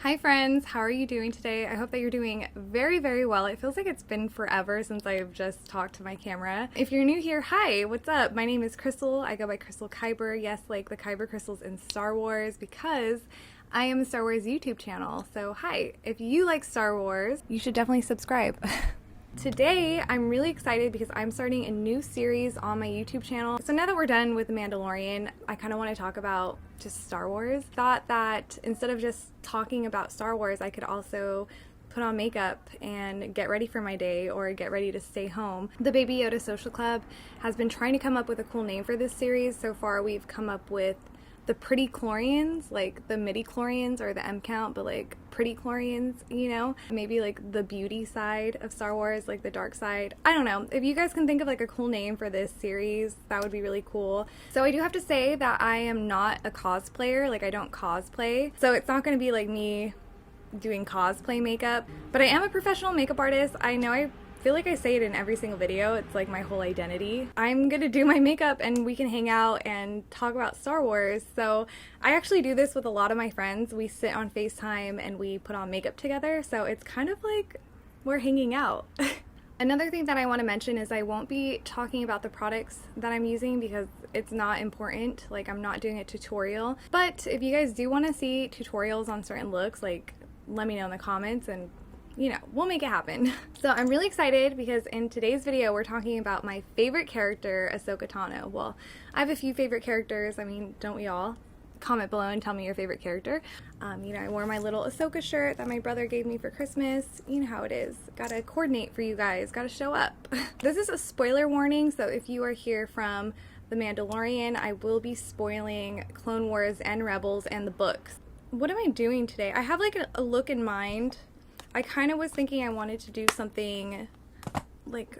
Hi friends, how are you doing today? I hope that you're doing very, very well. It feels like it's been forever since I've just talked to my camera. If you're new here, hi, what's up? My name is Crystal. I go by Crystal Kyber. Yes, like the Kyber crystals in Star Wars, because I am a Star Wars YouTube channel. So hi, if you like Star Wars, you should definitely subscribe. Today, I'm really excited because I'm starting a new series on my YouTube channel. So now that we're done with The Mandalorian, I kind of want to talk about just Star Wars. Thought that instead of just talking about Star Wars, I could also put on makeup and get ready for my day or get ready to stay home. The Baby Yoda Social Club has been trying to come up with a cool name for this series. So far, we've come up with the pretty chlorians, like the midi chlorians or the M count, but like pretty chlorians, you know? Maybe like the beauty side of Star Wars, like the dark side. I don't know. If you guys can think of like a cool name for this series, that would be really cool. So I do have to say that I am not a cosplayer, like I don't cosplay. So it's not gonna be like me doing cosplay makeup, but I am a professional makeup artist. I know I feel like I say it in every single video. It's like my whole identity. I'm gonna do my makeup and we can hang out and talk about Star Wars. So I actually do this with a lot of my friends. We sit on FaceTime and we put on makeup together. So it's kind of like we're hanging out. Another thing that I want to mention is I won't be talking about the products that I'm using because it's not important. Like I'm not doing a tutorial. But if you guys do want to see tutorials on certain looks, like let me know in the comments and you know, we'll make it happen. So I'm really excited because in today's video we're talking about my favorite character, Ahsoka Tano. Well, I have a few favorite characters. I mean, don't we all? Comment below and tell me your favorite character. You know, I wore my little Ahsoka shirt that my brother gave me for Christmas. You know how it is. Gotta coordinate for you guys. Gotta show up. This is a spoiler warning, so if you are here from The Mandalorian, I will be spoiling Clone Wars and Rebels and the books. What am I doing today? I have like a look in mind. I kind of was thinking I wanted to do something like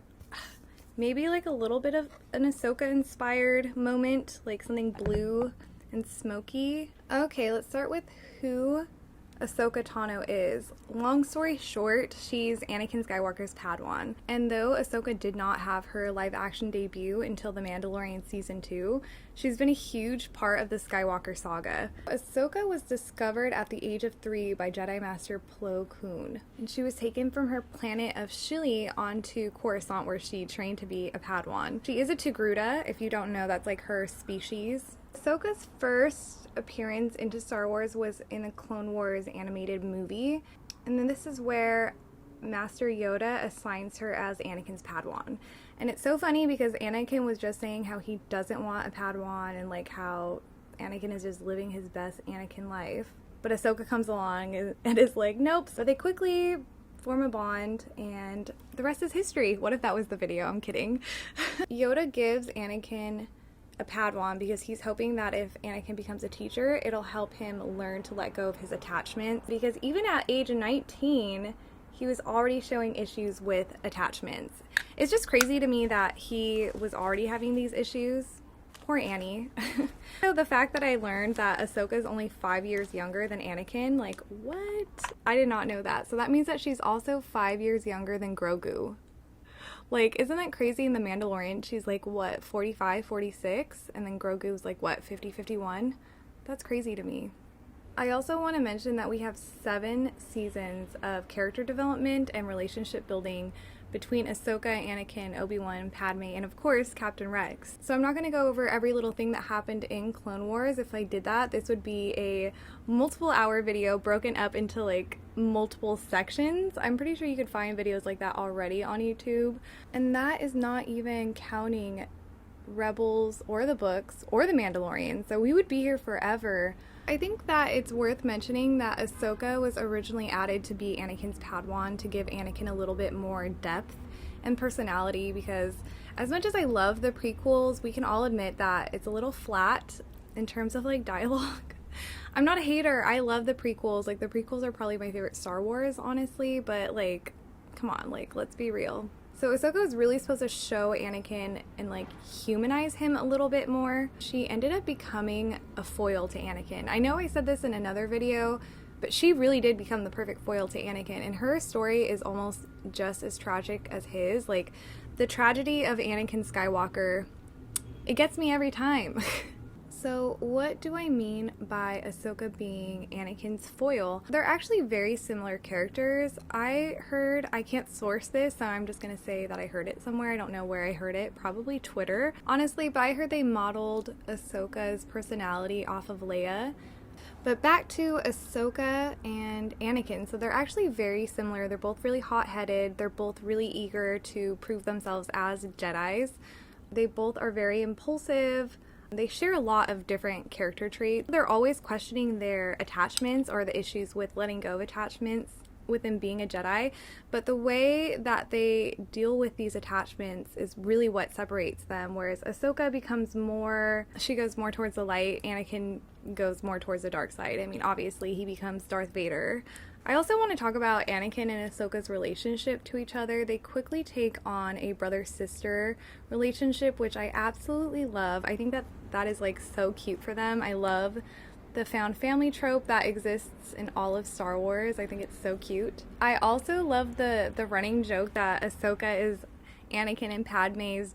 maybe like a little bit of an Ahsoka inspired moment, like something blue and smoky. Okay, let's start with who Ahsoka Tano is. Long story short, she's Anakin Skywalker's Padawan. And though Ahsoka did not have her live action debut until The Mandalorian Season 2, she's been a huge part of the Skywalker saga. Ahsoka was discovered at the age of 3 by Jedi Master Plo Koon, and she was taken from her planet of Shili onto Coruscant where she trained to be a Padawan. She is a Togruta. If you don't know, that's like her species. Ahsoka's first appearance into Star Wars was in a Clone Wars animated movie, and then this is where Master Yoda assigns her as Anakin's Padawan. And it's so funny because Anakin was just saying how he doesn't want a Padawan and like how Anakin is just living his best Anakin life, but Ahsoka comes along and is like, nope. So they quickly form a bond and the rest is history. What if that was the video? I'm kidding. Yoda gives Anakin a Padawan because he's hoping that if Anakin becomes a teacher, it'll help him learn to let go of his attachments, because even at age 19 he was already showing issues with attachments. It's just crazy to me that he was already having these issues. Poor Annie. So the fact that I learned that Ahsoka is only 5 years younger than Anakin, like what? I did not know that. So that means that she's also 5 years younger than Grogu. Like, isn't that crazy? In The Mandalorian, she's like, what, 45, 46? And then Grogu's like, what, 50, 51? That's crazy to me. I also want to mention that we have 7 seasons of character development and relationship building between Ahsoka, Anakin, Obi-Wan, Padme, and of course, Captain Rex. So I'm not going to go over every little thing that happened in Clone Wars. If I did that, this would be a multiple hour video broken up into like multiple sections. I'm pretty sure you could find videos like that already on YouTube. And that is not even counting Rebels or the books or The Mandalorian. So we would be here forever. I think that it's worth mentioning that Ahsoka was originally added to be Anakin's Padawan to give Anakin a little bit more depth and personality, because as much as I love the prequels, we can all admit that it's a little flat in terms of like dialogue. I'm not a hater. I love the prequels. Like the prequels are probably my favorite Star Wars, honestly, but like, come on, like let's be real. So Ahsoka was really supposed to show Anakin and like humanize him a little bit more. She ended up becoming a foil to Anakin. I know I said this in another video, but she really did become the perfect foil to Anakin, and her story is almost just as tragic as his. Like the tragedy of Anakin Skywalker, it gets me every time. So what do I mean by Ahsoka being Anakin's foil? They're actually very similar characters. I can't source this, so I'm just gonna say that I heard it somewhere. I don't know where I heard it, probably Twitter, honestly, but I heard they modeled Ahsoka's personality off of Leia. But back to Ahsoka and Anakin. So they're actually very similar. They're both really hot-headed. They're both really eager to prove themselves as Jedis. They both are very impulsive. They share a lot of different character traits. They're always questioning their attachments or the issues with letting go of attachments within being a Jedi, but the way that they deal with these attachments is really what separates them, whereas Ahsoka she goes more towards the light, Anakin goes more towards the dark side. I mean, obviously he becomes Darth Vader. I also want to talk about Anakin and Ahsoka's relationship to each other. They quickly take on a brother-sister relationship, which I absolutely love. I think that is like so cute for them. I love the found family trope that exists in all of Star Wars. I think it's so cute. I also love the running joke that Ahsoka is Anakin and Padme's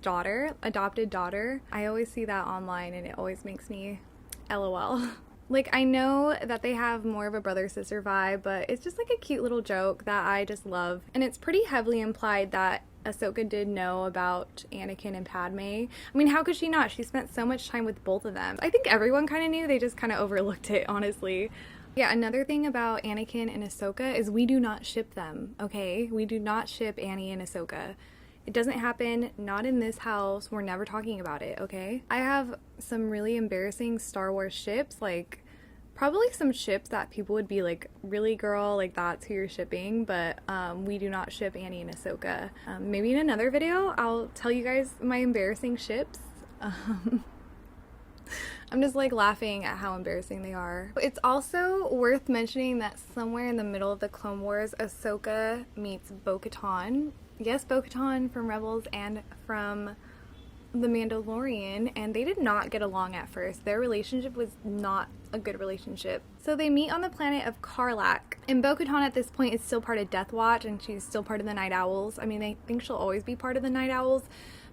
adopted daughter. I always see that online and it always makes me LOL. Like, I know that they have more of a brother-sister vibe, but it's just like a cute little joke that I just love. And it's pretty heavily implied that Ahsoka did know about Anakin and Padme. I mean, how could she not? She spent so much time with both of them. I think everyone kind of knew, they just kind of overlooked it, honestly. Yeah, another thing about Anakin and Ahsoka is we do not ship them, okay? We do not ship Annie and Ahsoka. It doesn't happen, not in this house. We're never talking about it, okay? I have some really embarrassing Star Wars ships, like probably some ships that people would be like, really girl, like that's who you're shipping, but we do not ship Annie and Ahsoka. Maybe in another video, I'll tell you guys my embarrassing ships. I'm just like laughing at how embarrassing they are. It's also worth mentioning that somewhere in the middle of the Clone Wars, Ahsoka meets Bocaton. Yes, Bocaton from Rebels and from The Mandalorian, and they did not get along at first. Their relationship was not a good relationship. So they meet on the planet of Karlak, and Bo-Katan at this point is still part of Death Watch, and she's still part of the Night Owls. I mean, I think she'll always be part of the Night Owls,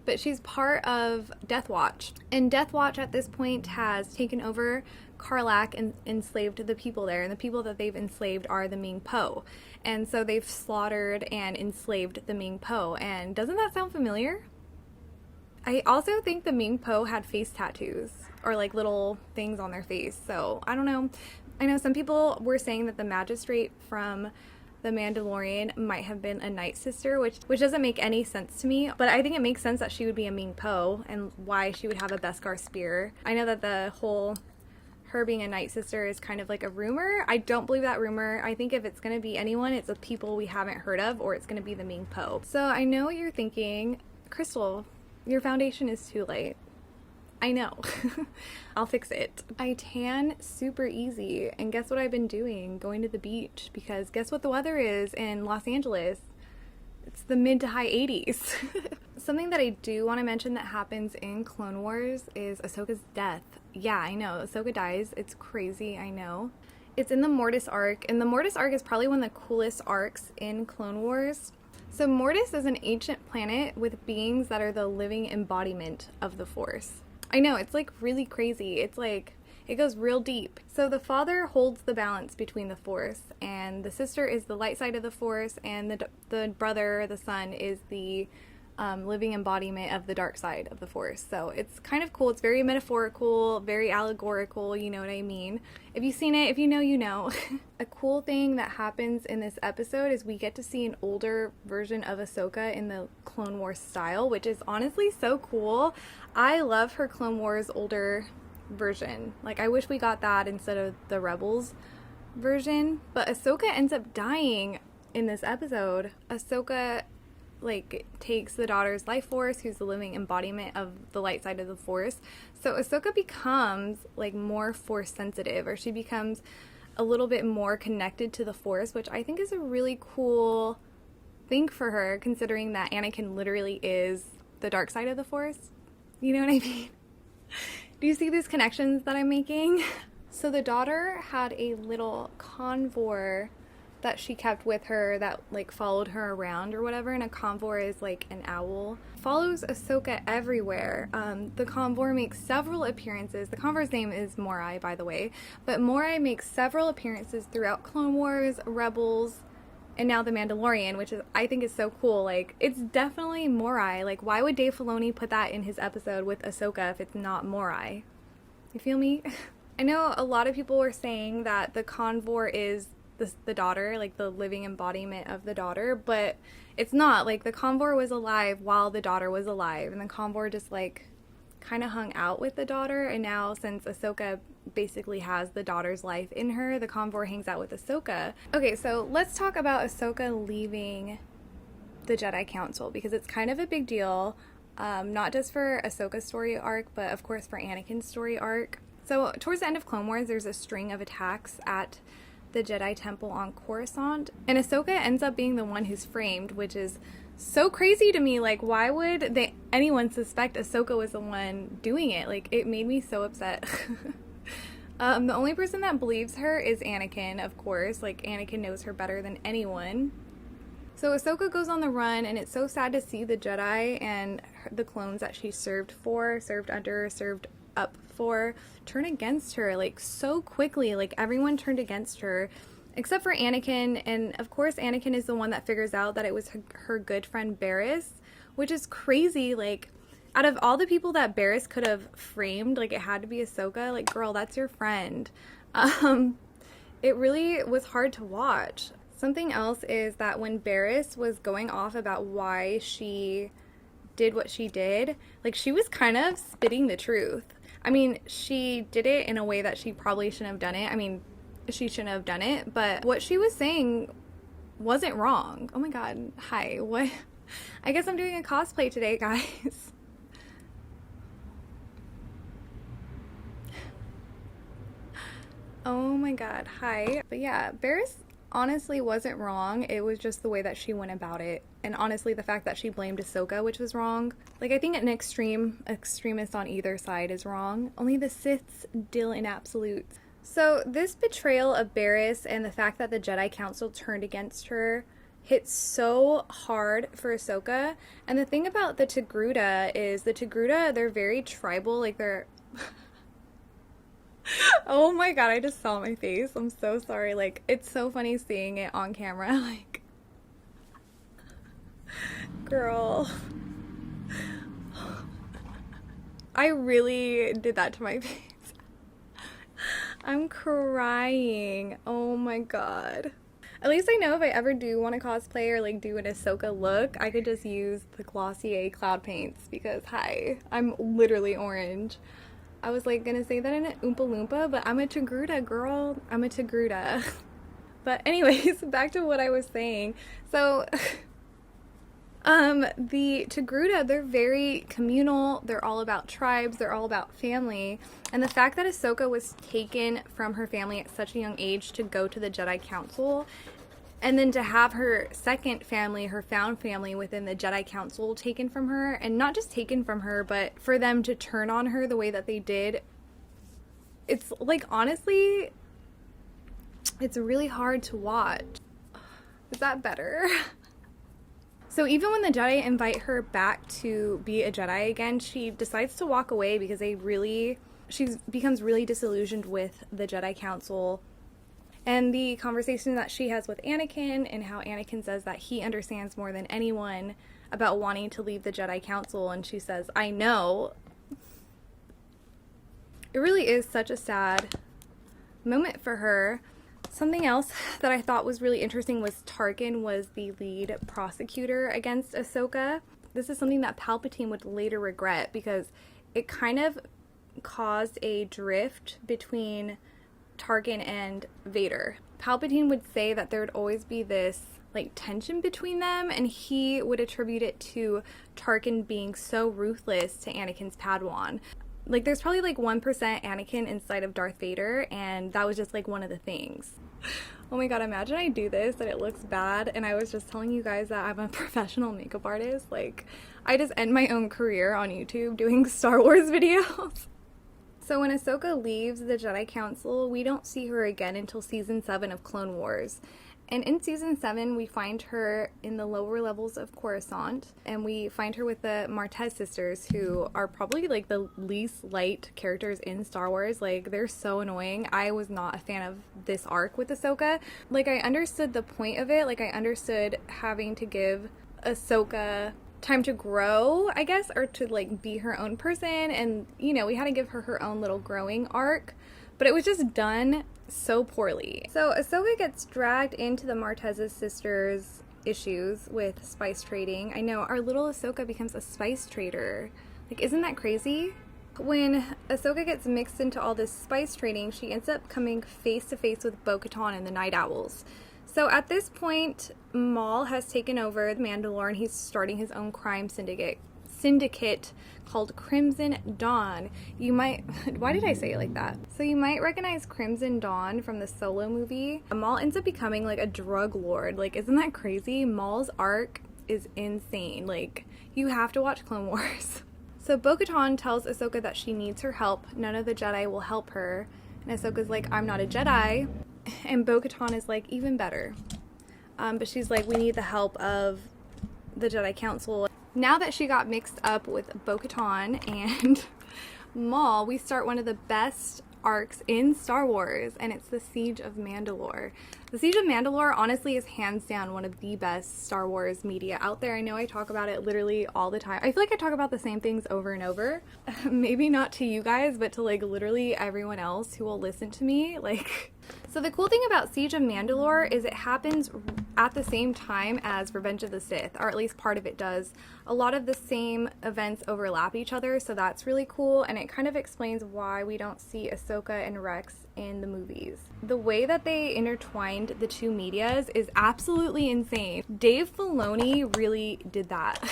but she's part of Death Watch. And Death Watch at this point has taken over Karlak and enslaved the people there, and the people that they've enslaved are the Ming Po. And so they've slaughtered and enslaved the Ming Po, and doesn't that sound familiar? I also think the Ming Po had face tattoos, or like little things on their face, so I don't know. I know some people were saying that the magistrate from The Mandalorian might have been a Night Sister, which doesn't make any sense to me, but I think it makes sense that she would be a Ming Po and why she would have a Beskar spear. I know that the whole her being a Night Sister is kind of like a rumor. I don't believe that rumor. I think if it's going to be anyone, it's a people we haven't heard of, or it's going to be the Ming Po. So I know what you're thinking, Crystal, your foundation is too light. I know. I'll fix it. I tan super easy, and guess what I've been doing? Going to the beach, because guess what the weather is in Los Angeles? It's the mid to high 80s. Something that I do want to mention that happens in Clone Wars is Ahsoka's death. Yeah, I know. Ahsoka dies. It's crazy, I know. It's in the Mortis arc, and the Mortis arc is probably one of the coolest arcs in Clone Wars. So Mortis is an ancient planet with beings that are the living embodiment of the Force. I know, it's like really crazy. It's like, it goes real deep. So the father holds the balance between the Force, and the sister is the light side of the Force, and the brother, the son, is the living embodiment of the dark side of the Force. So it's kind of cool. It's very metaphorical, very allegorical, you know what I mean. If you've seen it, if you know, you know. A cool thing that happens in this episode is we get to see an older version of Ahsoka in the Clone Wars style, which is honestly so cool. I love her Clone Wars older version. Like, I wish we got that instead of the Rebels version. But Ahsoka ends up dying in this episode. Ahsoka like takes the daughter's life force, who's the living embodiment of the light side of the Force. So Ahsoka becomes like more Force sensitive, or she becomes a little bit more connected to the Force, which I think is a really cool thing for her, considering that Anakin literally is the dark side of the Force. You know what I mean? Do you see these connections that I'm making? So the daughter had a little convoy that she kept with her that like followed her around or whatever, and a convoy is like an owl, follows Ahsoka everywhere. The convoy makes several appearances. The convoy's name is Morai, by the way, but Morai makes several appearances throughout Clone Wars, Rebels, and now The Mandalorian, which is, I think, is so cool. Like, it's definitely Morai. Like, why would Dave Filoni put that in his episode with Ahsoka if it's not Morai? You feel me? I know a lot of people were saying that the convoy is the daughter, like the living embodiment of the daughter, but it's not. Like, the convoy was alive while the daughter was alive, and the convoy just like kind of hung out with the daughter, and now since Ahsoka basically has the daughter's life in her, the convoy hangs out with Ahsoka. Okay, so let's talk about Ahsoka leaving the Jedi Council, because it's kind of a big deal, not just for Ahsoka's story arc, but of course for Anakin's story arc. So towards the end of Clone Wars, there's a string of attacks at the Jedi Temple on Coruscant, and Ahsoka ends up being the one who's framed, which is so crazy to me. Like, why would anyone suspect Ahsoka was the one doing it? Like, it made me so upset. The only person that believes her is Anakin, of course. Like, Anakin knows her better than anyone. So Ahsoka goes on the run, and it's so sad to see the Jedi and the clones that she served under, served up for, turn against her, like, so quickly. Like, everyone turned against her, except for Anakin, and of course Anakin is the one that figures out that it was her good friend Barris, which is crazy. Like, out of all the people that Barris could have framed, like, it had to be Ahsoka. Like, girl, that's your friend. It really was hard to watch. Something else is that when Barris was going off about why she did what she did, like, she was kind of spitting the truth. I mean, she did it in a way that she probably shouldn't have done it. I mean, she shouldn't have done it, but what she was saying wasn't wrong. Oh my god, hi, what? I guess I'm doing a cosplay today, guys. Oh my god, hi. But yeah, Barris honestly wasn't wrong. It was just the way that she went about it. And honestly, the fact that she blamed Ahsoka, which was wrong. Like, I think an extremist on either side is wrong. Only the Siths deal in absolutes. So this betrayal of Barris and the fact that the Jedi Council turned against her hit so hard for Ahsoka. And the thing about the Togruta is the Togruta, they're very tribal. Like, they're... Oh my god, I just saw my face. I'm so sorry. Like, it's so funny seeing it on camera. Like, girl. I really did that to my face. I'm crying. Oh my god. At least I know if I ever do want to cosplay or like do an Ahsoka look, I could just use the Glossier cloud paints, because hi, I'm literally orange. I was like gonna say that in an Oompa Loompa, but I'm a Togruta, girl. I'm a Togruta. But anyways, back to what I was saying. So the Togruta, they're very communal. They're all about tribes. They're all about family. And the fact that Ahsoka was taken from her family at such a young age to go to the Jedi Council, and then to have her second family, her found family within the Jedi Council, taken from her, and not just taken from her, but for them to turn on her the way that they did, it's like, honestly, it's really hard to watch. Is that better? So even when the Jedi invite her back to be a Jedi again, she decides to walk away because she becomes really disillusioned with the Jedi Council. And the conversation that she has with Anakin, and how Anakin says that he understands more than anyone about wanting to leave the Jedi Council, and she says, I know. It really is such a sad moment for her. Something else that I thought was really interesting was Tarkin was the lead prosecutor against Ahsoka. This is something that Palpatine would later regret, because it kind of caused a drift between Tarkin and Vader. Palpatine would say that there would always be this like tension between them, and he would attribute it to Tarkin being so ruthless to Anakin's Padawan. Like, there's probably like 1% Anakin inside of Darth Vader, and that was just like one of the things. Oh my god, imagine I do this and it looks bad, and I was just telling you guys that I'm a professional makeup artist. Like, I just end my own career on YouTube doing Star Wars videos. So when Ahsoka leaves the Jedi Council, we don't see her again until season 7 of Clone Wars. And in season 7, we find her in the lower levels of Coruscant, and we find her with the Martez sisters, who are probably like the least liked characters in Star Wars. Like, they're so annoying. I was not a fan of this arc with Ahsoka. Like, I understood the point of it. Like, I understood having to give Ahsoka time to grow, I guess, or to like be her own person, and you know, we had to give her her own little growing arc, but it was just done so poorly. So Ahsoka gets dragged into the Martez's sisters' issues with spice trading. I know, our little Ahsoka becomes a spice trader. Like, isn't that crazy? When Ahsoka gets mixed into all this spice trading, she ends up coming face to face with Bocaton and the Night Owls. So at this point, Maul has taken over the Mandalore, and he's starting his own crime syndicate called Crimson Dawn. You might, why did I say it like that? So you might recognize Crimson Dawn from the Solo movie. Maul ends up becoming like a drug lord. Like, isn't that crazy? Maul's arc is insane. Like, you have to watch Clone Wars. So Bo-Katan tells Ahsoka that she needs her help. None of the Jedi will help her. And Ahsoka's like, I'm not a Jedi. And Bo-Katan is like, even better. But she's like, we need the help of the Jedi Council. Now that she got mixed up with Bo-Katan and Maul, we start one of the best arcs in Star Wars, and it's the Siege of Mandalore. The Siege of Mandalore honestly is hands down one of the best Star Wars media out there. I know I talk about it literally all the time. I feel like I talk about the same things over and over. Maybe not to you guys, but to like literally everyone else who will listen to me. Like, so the cool thing about Siege of Mandalore is it happens at the same time as Revenge of the Sith, or at least part of it does. A lot of the same events overlap each other, so that's really cool, and it kind of explains why we don't see Ahsoka and Rex in the movies. The way that they intertwined the two medias is absolutely insane. Dave Filoni really did that.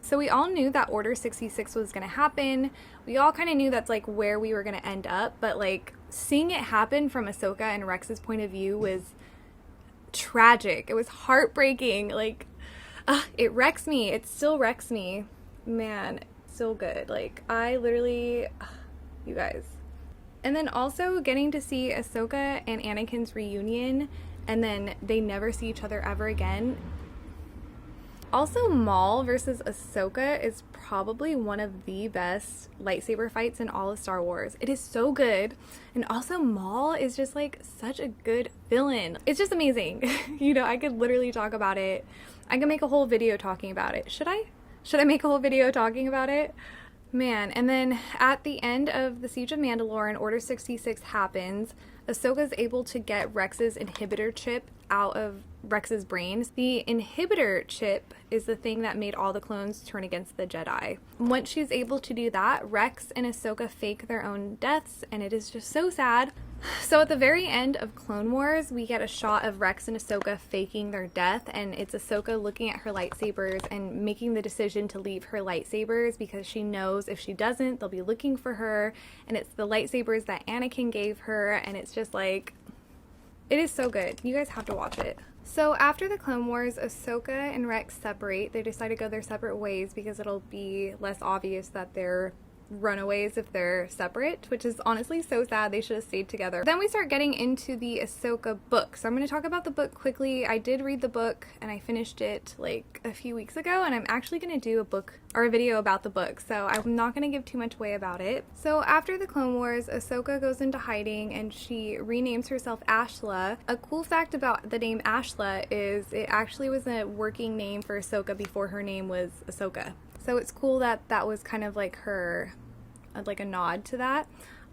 So we all knew that Order 66 was going to happen. We all kind of knew that's like where we were going to end up, but like seeing it happen from Ahsoka and Rex's point of view was tragic. It was heartbreaking. Like, it wrecks me. It still wrecks me. Man, so good. Like, I literally, you guys. And then also getting to see Ahsoka and Anakin's reunion, and then they never see each other ever again. Also, Maul versus Ahsoka is probably one of the best lightsaber fights in all of Star Wars. It is so good. And also, Maul is just like such a good villain. It's just amazing. You know, I could literally talk about it. I could make a whole video talking about it. Should I? Should I make a whole video talking about it? Man, and then at the end of the Siege of Mandalore and Order 66 happens, Ahsoka's able to get Rex's inhibitor chip out of Rex's brain. The inhibitor chip is the thing that made all the clones turn against the Jedi. Once she's able to do that, Rex and Ahsoka fake their own deaths, and it is just so sad. So at the very end of Clone Wars, we get a shot of Rex and Ahsoka faking their death, and it's Ahsoka looking at her lightsabers and making the decision to leave her lightsabers because she knows if she doesn't, they'll be looking for her, and it's the lightsabers that Anakin gave her, and it's just like, it is so good. You guys have to watch it. So after the Clone Wars, Ahsoka and Rex separate. They decide to go their separate ways because it'll be less obvious that they're runaways if they're separate, which is honestly so sad. They should have stayed together. Then we start getting into the Ahsoka book. So I'm going to talk about the book quickly. I did read the book and I finished it like a few weeks ago, and I'm actually going to do a book or a video about the book, so I'm not going to give too much away about it. So after the Clone Wars, Ahsoka goes into hiding and she renames herself Ashla. A cool fact about the name Ashla is it actually was a working name for Ahsoka before her name was Ahsoka. So it's cool that that was kind of like her, like a nod to that.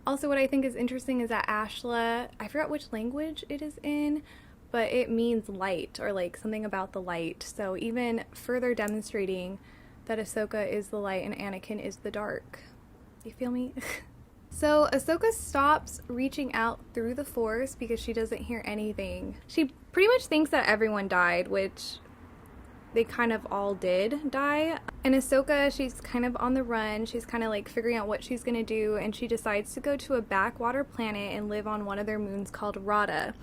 Also, what I think is interesting is that Ashla, I forgot which language it is in, but it means light, or like something about the light. So even further demonstrating that Ahsoka is the light and Anakin is the dark. You feel me? So Ahsoka stops reaching out through the Force because she doesn't hear anything. She pretty much thinks that everyone died, which they kind of all did die. And Ahsoka, she's kind of on the run. She's kind of like figuring out what she's gonna do, and she decides to go to a backwater planet and live on one of their moons called Rada.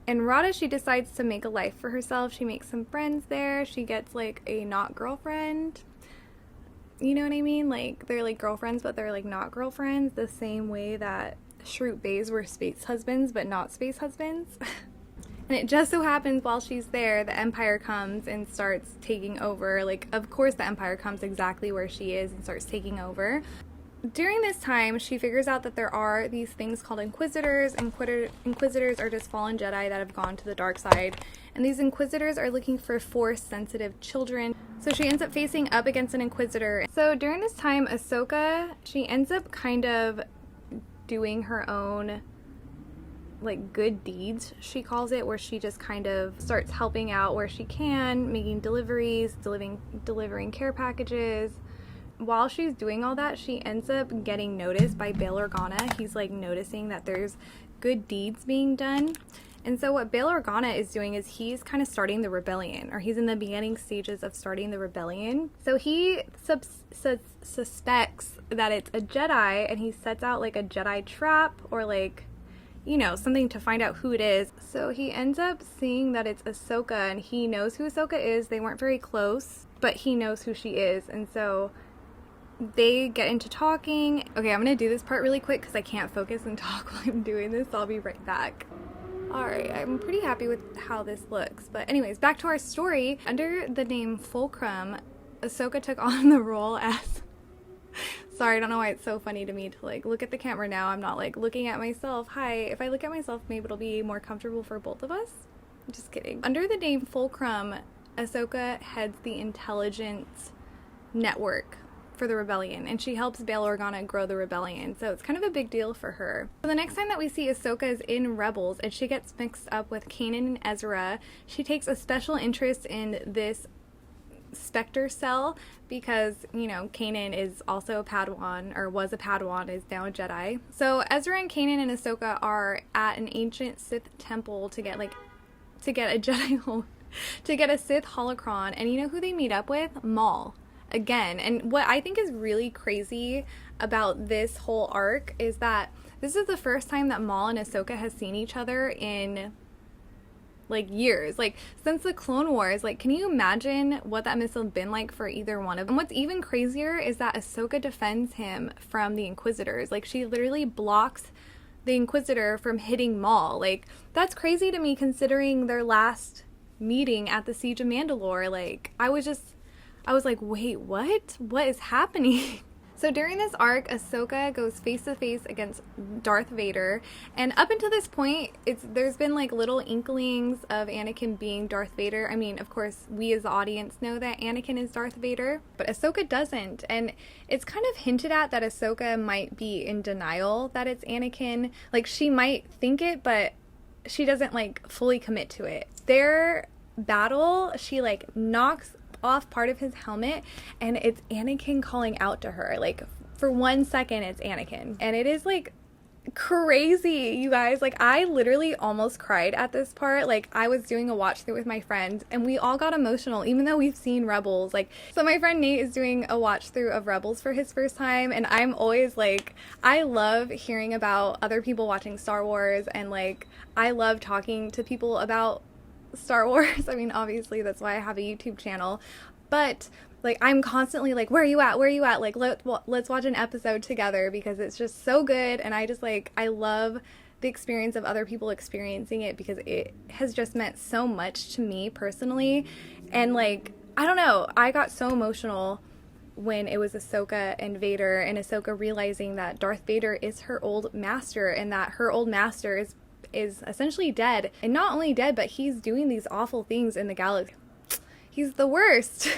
And Rada, she decides to make a life for herself. She makes some friends there. She gets like a not girlfriend. You know what I mean? Like, they're like girlfriends, but they're like not girlfriends, the same way that Shrute Bays were space husbands, but not space husbands. And it just so happens while she's there, the Empire comes and starts taking over. Like, of course the Empire comes exactly where she is and starts taking over. During this time, she figures out that there are these things called Inquisitors. Inquisitors are just fallen Jedi that have gone to the dark side. And these Inquisitors are looking for Force-sensitive children. So she ends up facing up against an Inquisitor. So during this time, Ahsoka, she ends up kind of doing her own, like, good deeds, she calls it, where she just kind of starts helping out where she can, making deliveries, delivering care packages. While she's doing all that, she ends up getting noticed by Bail Organa. He's like noticing that there's good deeds being done. And so what Bail Organa is doing is he's kind of starting the rebellion, or he's in the beginning stages of starting the rebellion. So he suspects that it's a Jedi, and he sets out like a Jedi trap, or like, you know, something to find out who it is. So he ends up seeing that it's Ahsoka, and he knows who Ahsoka is. They weren't very close, but he knows who she is. And so they get into talking. Okay, I'm gonna do this part really quick because I can't focus and talk while I'm doing this. I'll be right back. Alright, I'm pretty happy with how this looks. But anyways, back to our story. Under the name Fulcrum, Ahsoka took on the role as... Sorry, I don't know why it's so funny to me to like look at the camera now. I'm not like looking at myself. Hi, if I look at myself, maybe it'll be more comfortable for both of us. Just kidding. Under the name Fulcrum, Ahsoka heads the intelligence network for the rebellion, and she helps Bail Organa grow the rebellion, so it's kind of a big deal for her. So the next time that we see Ahsoka is in Rebels, and she gets mixed up with Kanan and Ezra. She takes a special interest in this Spectre cell because, you know, Kanan is also a Padawan, or was a Padawan, is now a Jedi. So Ezra and Kanan and Ahsoka are at an ancient Sith temple to get a Jedi to get a Sith holocron, and you know who they meet up with? Maul. Again. And what I think is really crazy about this whole arc is that this is the first time that Maul and Ahsoka has seen each other in like years, like since the Clone Wars. Like, can you imagine what that must have been like for either one of them? And what's even crazier is that Ahsoka defends him from the Inquisitors. Like, she literally blocks the Inquisitor from hitting Maul. Like, that's crazy to me considering their last meeting at the Siege of Mandalore. Like, I was like, wait, what? What is happening? So during this arc, Ahsoka goes face to face against Darth Vader, and up until this point, there's been like little inklings of Anakin being Darth Vader. I mean, of course, we as the audience know that Anakin is Darth Vader, but Ahsoka doesn't, and it's kind of hinted at that Ahsoka might be in denial that it's Anakin. Like, she might think it, but she doesn't like fully commit to it. Their battle, she like knocks off part of his helmet, and it's Anakin calling out to her. Like, for 1 second, it's Anakin, and it is like crazy, you guys. Like, I literally almost cried at this part. Like, I was doing a watch through with my friends, and we all got emotional, even though we've seen Rebels. Like, so my friend Nate is doing a watch through of Rebels for his first time, and I'm always like, I love hearing about other people watching Star Wars, and like, I love talking to people about Star Wars. I mean, obviously that's why I have a YouTube channel, but like, I'm constantly like, where are you at? Where are you at? Like, let's watch an episode together, because it's just so good. And I just like, I love the experience of other people experiencing it, because it has just meant so much to me personally. And like, I don't know, I got so emotional when it was Ahsoka and Vader, and Ahsoka realizing that Darth Vader is her old master, and that her old master is essentially dead. And not only dead, but he's doing these awful things in the galaxy. He's the worst.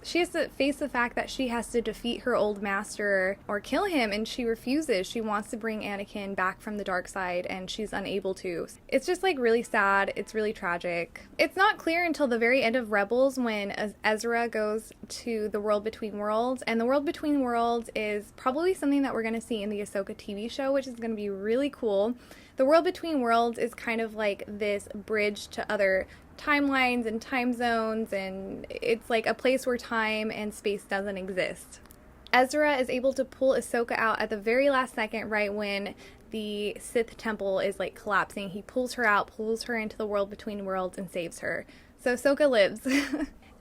She has to face the fact that she has to defeat her old master or kill him, and she refuses. She wants to bring Anakin back from the dark side, and she's unable to. It's just like really sad. It's really tragic. It's not clear until the very end of Rebels when Ezra goes to the World Between Worlds, and the World Between Worlds is probably something that we're going to see in the Ahsoka TV show, which is going to be really cool. The World Between Worlds is kind of like this bridge to other timelines and time zones, and it's like a place where time and space doesn't exist. Ezra is able to pull Ahsoka out at the very last second, right when the Sith temple is like collapsing. He pulls her out, pulls her into the World Between Worlds, and saves her. So Ahsoka lives.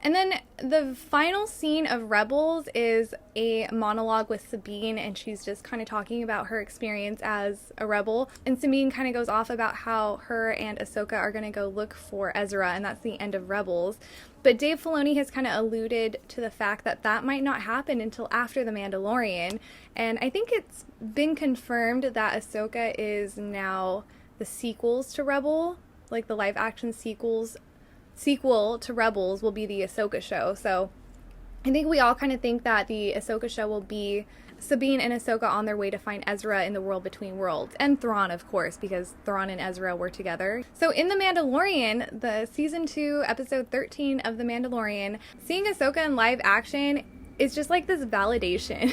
And then the final scene of Rebels is a monologue with Sabine, and she's just kind of talking about her experience as a rebel. And Sabine kind of goes off about how her and Ahsoka are going to go look for Ezra, and that's the end of Rebels. But Dave Filoni has kind of alluded to the fact that that might not happen until after The Mandalorian. And I think it's been confirmed that Ahsoka is now the sequels to Rebel, like the live action sequel to Rebels will be the Ahsoka show. So I think we all kind of think that the Ahsoka show will be Sabine and Ahsoka on their way to find Ezra in the world between worlds. And Thrawn, of course, because Thrawn and Ezra were together. So in The Mandalorian, the season 2, episode 13 of The Mandalorian, seeing Ahsoka in live action is just like this validation.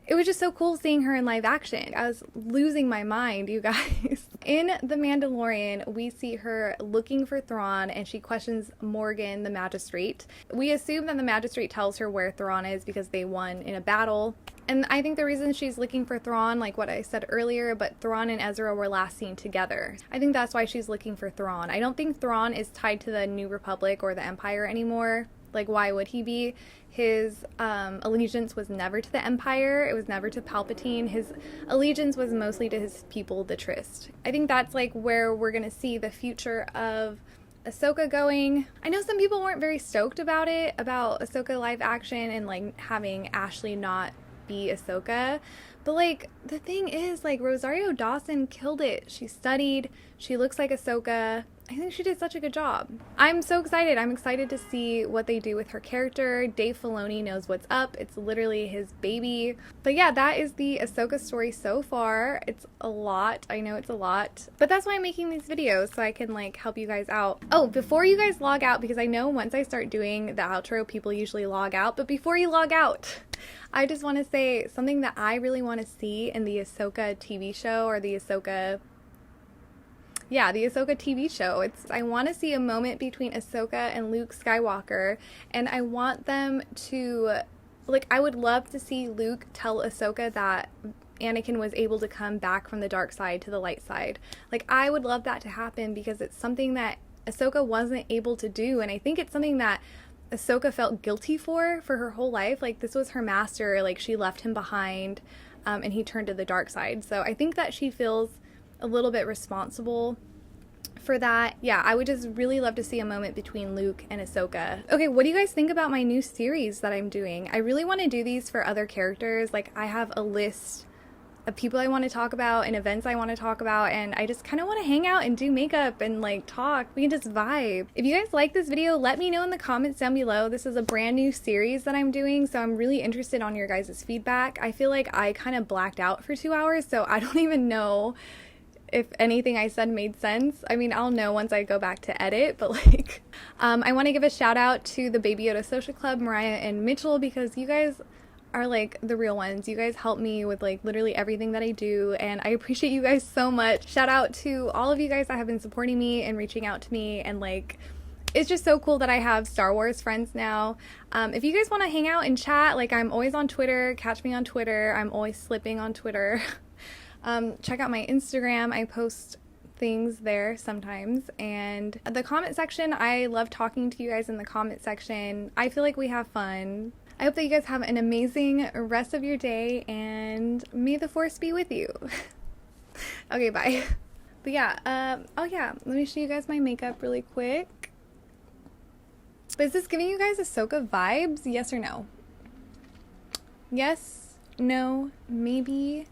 It was just so cool seeing her in live action. I was losing my mind, you guys. In The Mandalorian, we see her looking for Thrawn, and she questions Morgan, the magistrate. We assume that the magistrate tells her where Thrawn is because they won in a battle. And I think the reason she's looking for Thrawn, like what I said earlier, but Thrawn and Ezra were last seen together. I think that's why she's looking for Thrawn. I don't think Thrawn is tied to the New Republic or the Empire anymore. Like, why would he be? His allegiance was never to the Empire. It was never to Palpatine. His allegiance was mostly to his people, the Trist. I think that's like where we're going to see the future of Ahsoka going. I know some people weren't very stoked about it, about Ahsoka live action and like having Ashley not be Ahsoka. But like, the thing is, like, Rosario Dawson killed it. She studied. She looks like Ahsoka. I think she did such a good job. I'm so excited. I'm excited to see what they do with her character. Dave Filoni knows what's up. It's literally his baby. But yeah, that is the Ahsoka story so far. It's a lot. I know it's a lot. But that's why I'm making these videos, so I can like help you guys out. Oh, before you guys log out, because I know once I start doing the outro, people usually log out. But before you log out, I just want to say something that I really want to see in the Ahsoka TV show, or the Ahsoka TV show. I want to see a moment between Ahsoka and Luke Skywalker, and I want them to, like, I would love to see Luke tell Ahsoka that Anakin was able to come back from the dark side to the light side. Like, I would love that to happen because it's something that Ahsoka wasn't able to do, and I think it's something that Ahsoka felt guilty for her whole life. Like, this was her master, like, she left him behind, and he turned to the dark side. So I think that she feels a little bit responsible for that. Yeah, I would just really love to see a moment between Luke and Ahsoka. Okay, what do you guys think about my new series that I'm doing? I really want to do these for other characters. Like, I have a list of people I want to talk about and events I want to talk about, and I just kind of want to hang out and do makeup and like talk. We can just vibe. If you guys like this video, let me know in the comments down below. This is a brand new series that I'm doing, so I'm really interested on your guys' feedback. I feel like I kind of blacked out for 2 hours, so I don't even know if anything I said made sense. I mean, I'll know once I go back to edit, but like, I want to give a shout out to the Baby Yoda Social Club, Mariah and Mitchell, because you guys are like the real ones. You guys help me with like literally everything that I do, and I appreciate you guys so much. Shout out to all of you guys that have been supporting me and reaching out to me, and like, it's just so cool that I have Star Wars friends now. If you guys want to hang out and chat, like, I'm always on Twitter. Catch me on Twitter. I'm always slipping on Twitter. Check out my Instagram. I post things there sometimes. And the comment section, I love talking to you guys in the comment section. I feel like we have fun. I hope that you guys have an amazing rest of your day, and may the force be with you. Okay, bye. But yeah, oh yeah, let me show you guys my makeup really quick. But is this giving you guys Ahsoka vibes? Yes or no? Yes, no, maybe.